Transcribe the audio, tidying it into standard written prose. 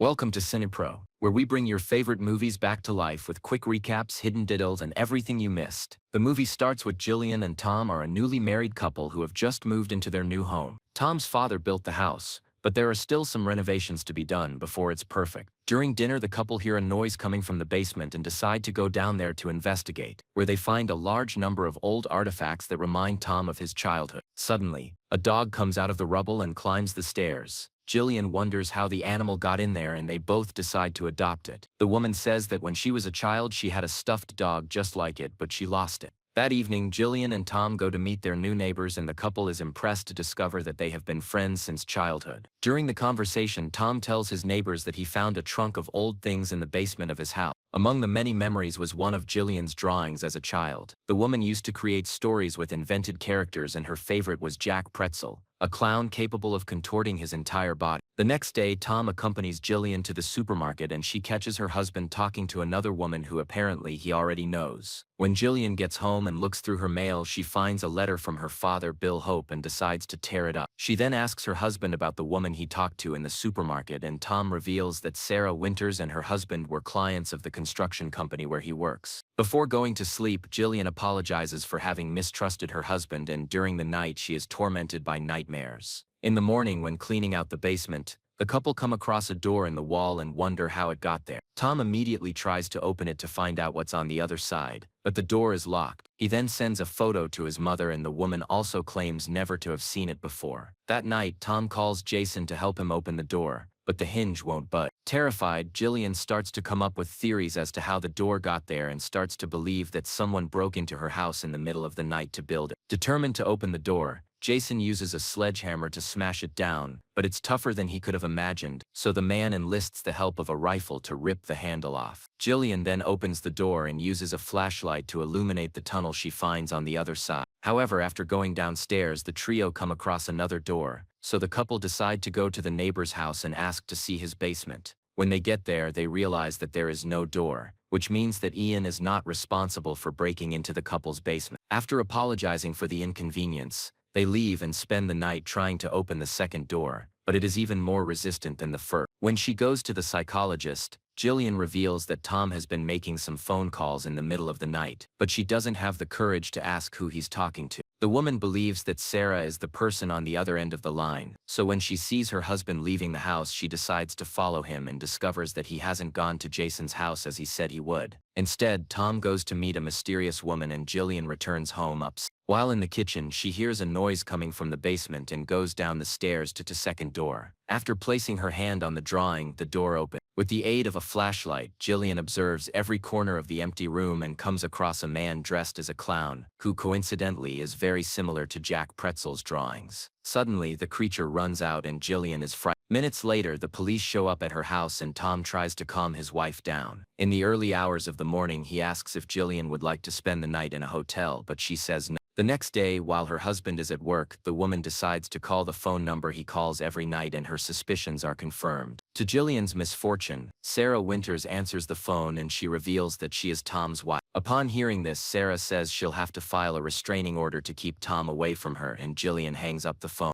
Welcome to CINEPRO, where we bring your favorite movies back to life with quick recaps, hidden diddles, and everything you missed. The movie starts with Jillian and Tom are a newly married couple who have just moved into their new home. Tom's father built the house, but there are still some renovations to be done before it's perfect. During dinner, the couple hear a noise coming from the basement and decide to go down there to investigate, where they find a large number of old artifacts that remind Tom of his childhood. Suddenly, a dog comes out of the rubble and climbs the stairs. Jillian wonders how the animal got in there and they both decide to adopt it. The woman says that when she was a child she had a stuffed dog just like it, but she lost it. That evening, Jillian and Tom go to meet their new neighbors and the couple is impressed to discover that they have been friends since childhood. During the conversation, Tom tells his neighbors that he found a trunk of old things in the basement of his house. Among the many memories was one of Jillian's drawings as a child. The woman used to create stories with invented characters and her favorite was Jack Pretzel, a clown capable of contorting his entire body. The next day, Tom accompanies Jillian to the supermarket and she catches her husband talking to another woman who apparently he already knows. When Jillian gets home and looks through her mail, she finds a letter from her father, Bill Hope, and decides to tear it up. She then asks her husband about the woman he talked to in the supermarket, and Tom reveals that Sarah Winters and her husband were clients of the construction company where he works. Before going to sleep, Jillian apologizes for having mistrusted her husband, and during the night she is tormented by nightmares. In the morning, when cleaning out the basement, the couple come across a door in the wall and wonder how it got there. Tom immediately tries to open it to find out what's on the other side, but the door is locked. He then sends a photo to his mother and the woman also claims never to have seen it before. That night, Tom calls Jason to help him open the door, but the hinge won't budge. Terrified, Jillian starts to come up with theories as to how the door got there and starts to believe that someone broke into her house in the middle of the night to build it. Determined to open the door, Jason uses a sledgehammer to smash it down, but it's tougher than he could have imagined, so the man enlists the help of a rifle to rip the handle off. Jillian then opens the door and uses a flashlight to illuminate the tunnel she finds on the other side. However, after going downstairs, the trio come across another door, so the couple decide to go to the neighbor's house and ask to see his basement. When they get there, they realize that there is no door, which means that Ian is not responsible for breaking into the couple's basement. After apologizing for the inconvenience, they leave and spend the night trying to open the second door, but it is even more resistant than the first. When she goes to the psychologist, Jillian reveals that Tom has been making some phone calls in the middle of the night, but she doesn't have the courage to ask who he's talking to. The woman believes that Sarah is the person on the other end of the line, so when she sees her husband leaving the house, she decides to follow him and discovers that he hasn't gone to Jason's house as he said he would. Instead, Tom goes to meet a mysterious woman and Jillian returns home upset. While in the kitchen, she hears a noise coming from the basement and goes down the stairs to the second door. After placing her hand on the drawing, the door opens. With the aid of a flashlight, Jillian observes every corner of the empty room and comes across a man dressed as a clown, who coincidentally is very similar to Jack Pretzel's drawings. Suddenly, the creature runs out and Jillian is frightened. Minutes later, the police show up at her house and Tom tries to calm his wife down. In the early hours of the morning, he asks if Jillian would like to spend the night in a hotel, but she says no. The next day, while her husband is at work, the woman decides to call the phone number he calls every night and her suspicions are confirmed. To Jillian's misfortune, Sarah Winters answers the phone and she reveals that she is Tom's wife. Upon hearing this, Sarah says she'll have to file a restraining order to keep Tom away from her and Jillian hangs up the phone.